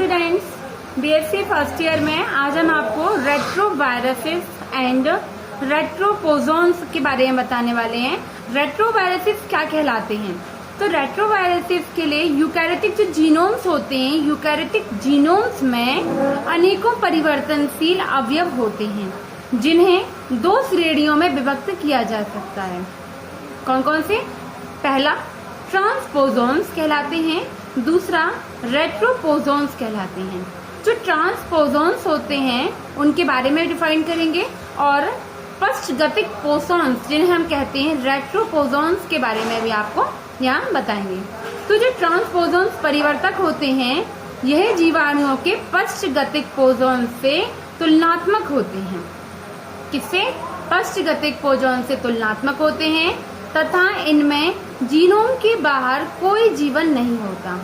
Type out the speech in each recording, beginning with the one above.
Students, BSc first year में आज हम आपको रेट्रोवायरसेस एंड रेट्रोपोजोन्स के बारे में बताने वाले हैं। रेट्रोवायरसेस क्या कहलाते हैं? तो रेट्रोवायरसेस के लिए यूकैरियोटिक जो जीनोम्स होते हैं, यूकैरियोटिक जीनोम्स में अनेकों परिवर्तनशील अवयव होते हैं जिन्हें दो श्रेणियों में विभक्त किया जा सकता है। कौन कौन से? पहला ट्रांसपोजोन्स कहलाते हैं, दूसरा रेट्रोपोजोन्स कहलाते हैं। जो ट्रांसपोजोन्स होते हैं उनके बारे में डिफाइन करेंगे और पश्चगतिक पोजोन्स जिन्हें हम कहते हैं रेट्रोपोजोन्स के बारे में भी आपको यहाँ बताएंगे। तो जो ट्रांसपोजोन्स परिवर्तक होते हैं यह जीवाणुओं के पश्चगतिक पोजोन्स से तुलनात्मक होते हैं। किससे? पश्चगतिक पोजोन से तुलनात्मक होते हैं तथा इनमें जीनोम के बाहर कोई जीवन नहीं होता।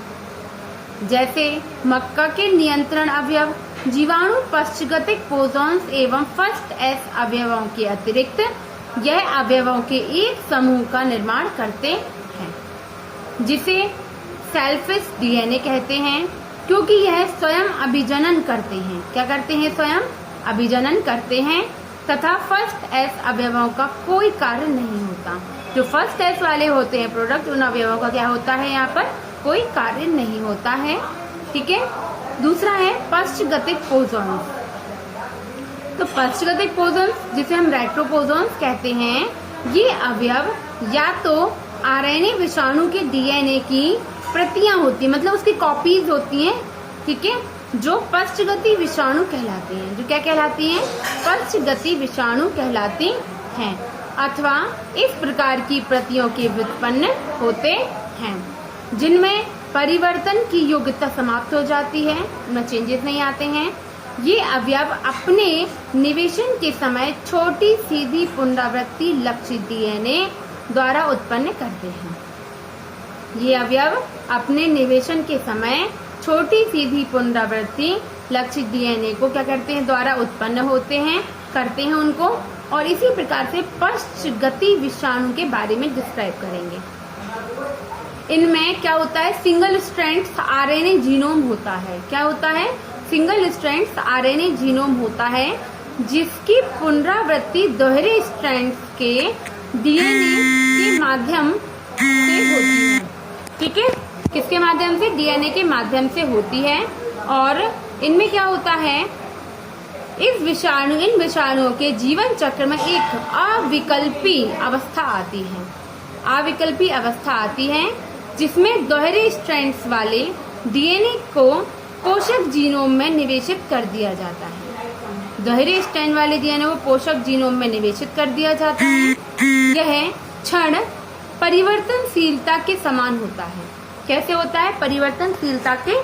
जैसे मक्का के नियंत्रण अवयव जीवाणु पश्चगतिक पोजोन्स एवं फर्स्ट एस अवयवों के अतिरिक्त यह अवयवों के एक समूह का निर्माण करते हैं जिसे सेल्फिश डीएनए कहते हैं, क्योंकि यह स्वयं अभिजनन करते हैं। क्या करते हैं? स्वयं अभिजनन करते हैं तथा फर्स्ट एस अवयवों का कोई कार्य नहीं होता। जो फर्स्ट एस वाले होते हैं प्रोडक्ट, उन अवयवों का क्या होता है? यहाँ पर कोई कार्य नहीं होता है। ठीक है। दूसरा है पश्चगतिक पोजोन्स। तो पश्चगतिक पोजोन्स जिसे हम रेट्रोपोजोन्स कहते हैं, ये अवयव या तो आरएनए विषाणु के डीएनए की प्रतियां होती, मतलब उसकी कॉपीज होती हैं। ठीक है, जो पश्चगति विषाणु कहलाती हैं। जो क्या कहलाती हैं? पश्चगति विषाणु कहलाती हैं, अथवा इस प्रकार की प्रतियों के व्युत्पन्न होते हैं जिनमें परिवर्तन की योग्यता समाप्त हो जाती है, उनमें चेंजेस नहीं आते हैं। ये अवयव अपने निवेशन के समय छोटी सीधी पुनरावृत्ति लक्षित डीएनए द्वारा उत्पन्न करते हैं। ये अवयव अपने निवेशन के समय छोटी सीधी पुनरावृत्ति लक्षित डीएनए को क्या करते हैं? द्वारा उत्पन्न होते हैं, करते हैं उनको। और इसी प्रकार से पश्चगति विषाणु के बारे में डिस्क्राइब करेंगे। इनमें क्या होता है? सिंगल स्ट्रैंड्स आरएनए जीनोम होता है। क्या होता है? सिंगल स्ट्रैंड्स आरएनए जीनोम होता है जिसकी पुनरावृत्ति दोहरे स्ट्रैंड्स के डीएनए के माध्यम से होती है। ठीक है, किसके माध्यम से? डीएनए के माध्यम से होती है। और इनमें क्या होता है? इन विषाणुओं के जीवन चक्र में एक अविकल्पी अवस्था आती है। अविकल्पी अवस्था आती है जिसमें दोहरे स्ट्रैंड्स वाले डीएनए को पोषक जीनोम में निवेशित कर दिया जाता है। दोहरे स्ट्रैंड वाले डीएनए को पोषक जीनोम में निवेशित कर दिया जाता है। यह क्षण परिवर्तनशीलता के समान होता है। कैसे होता है? परिवर्तनशीलता के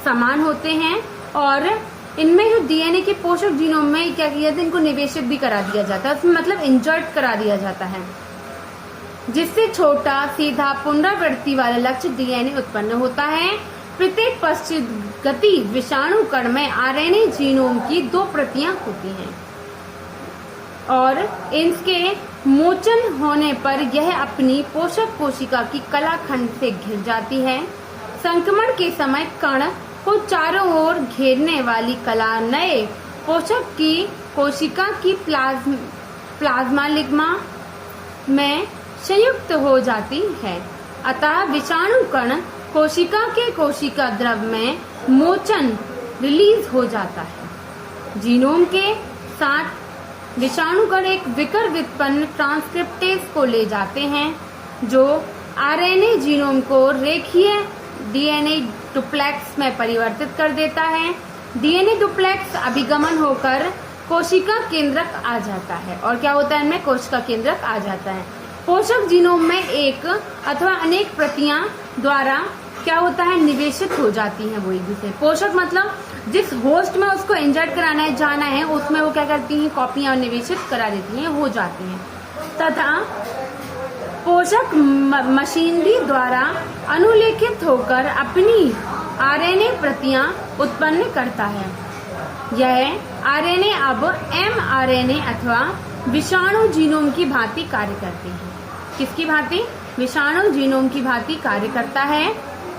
समान होते हैं। और इनमें जो डीएनए के पोषक जीनोम में क्या किया जाता है? इनको निवेशित भी करा दिया जाता है, उसमें मतलब इंजर्ट करा दिया जाता है, जिससे छोटा सीधा पुनरावृत्ति वाला लक्ष्य डीएनए उत्पन्न होता है। प्रत्येक पश्चगति विषाणु कण में आरएनए जीनोम की दो प्रतियां होती हैं और इनके मोचन होने पर यह अपनी पोषक कोशिका की कलाखंड से घिर जाती है। संक्रमण के समय कण को चारों ओर घेरने वाली कला नए पोषक की कोशिका की प्लाज्मा लिग्मा में संयुक्त हो जाती है। अतः विषाणु कण कोशिका के कोशिका द्रव में मोचन रिलीज हो जाता है। जीनोम के साथ विषाणु कण एक विकर व्युत्पन्न ट्रांसक्रिप्टेज को ले जाते हैं जो आरएनए जीनोम को रेखीय डीएनए डुप्लेक्स में परिवर्तित कर देता है। डीएनए डुप्लेक्स अभिगमन होकर कोशिका केंद्रक आ जाता है। और क्या होता है? इनमें कोशिका केंद्रक आ जाता है। पोषक जीनोम में एक अथवा अनेक प्रतियां द्वारा क्या होता है? निवेशित हो जाती हैं वो एक दूसरे। पोषक मतलब जिस होस्ट में उसको इंजर्ट कराना है, जाना है, उसमें वो क्या करती हैं? कॉपियां निवेशित करा देती हैं, हो जाती हैं। तथा पोषक मशीनरी द्वारा अनुलेखित होकर अपनी आरएनए प्रतियां उत्पन्न करता है। यह आरएनए अब एमआरएनए अथवा विषाणु जीनोम की भांति कार्य करते हैं। किसकी भांति? विषाणु जीनोम की भांति कार्य करता है।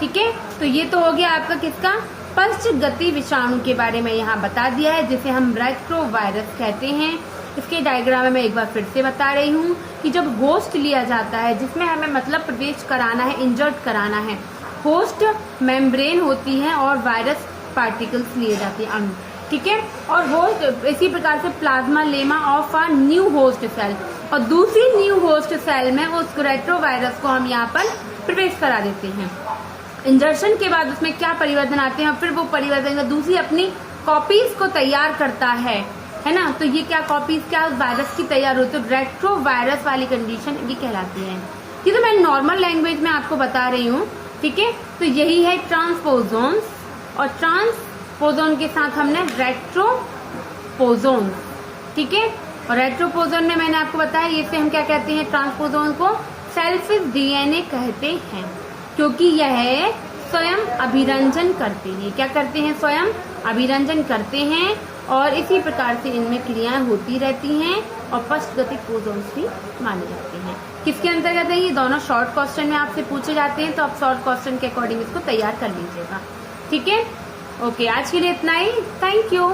ठीक है, तो ये तो हो गया आपका किसका? पश्च गति विषाणु के बारे में यहाँ बता दिया है, जिसे हम रेट्रोवायरस कहते हैं। इसके डायग्राम में मैं एक बार फिर से बता रही हूँ कि जब होस्ट लिया जाता है, जिसमें हमें मतलब प्रवेश कराना है, इंजर्ट कराना है, होस्ट मेम्ब्रेन होती है और वायरस पार्टिकल्स लिए जाते हैं, अणु, ठीक है। और होस्ट इसी प्रकार से plasmalemma of a new host cell, और दूसरी न्यू होस्ट सेल में उस रेट्रोवायरस को हम यहाँ पर प्रवेश करा देते हैं। इंजर्शन के बाद उसमें क्या परिवर्तन आते हैं, फिर वो परिवर्तन दूसरी अपनी कॉपीज को तैयार करता है ना। तो ये क्या कॉपीज क्या वायरस की तैयार होती है, तो रेट्रोवायरस वाली कंडीशन ये कहलाती है। ये तो मैं नॉर्मल लैंग्वेज में आपको बता रही हूँ, ठीक है। तो यही है ट्रांसपोजोन्स, और ट्रांसपोजोन के साथ हमने रेट्रोपोजोन, ठीक है। और रेट्रोपोजोन में मैंने आपको बताया, इसे हम क्या कहते हैं, ट्रांसपोजोन को सेल्फ डीएनए कहते हैं, क्योंकि यह स्वयं अभिरंजन करते हैं। क्या करते हैं, स्वयं अभिरंजन करते हैं, और इसी प्रकार से इनमें क्रियाएं होती रहती हैं और पश्चगतिक पोजोन्स भी माने जाते हैं। किसके अंतर्गत है, ये दोनों शॉर्ट क्वेश्चन में आपसे पूछे जाते हैं, तो आप शॉर्ट क्वेश्चन के अकॉर्डिंग इसको तैयार कर लीजिएगा, ठीक है। ओके, आज के लिए इतना ही। Thank you.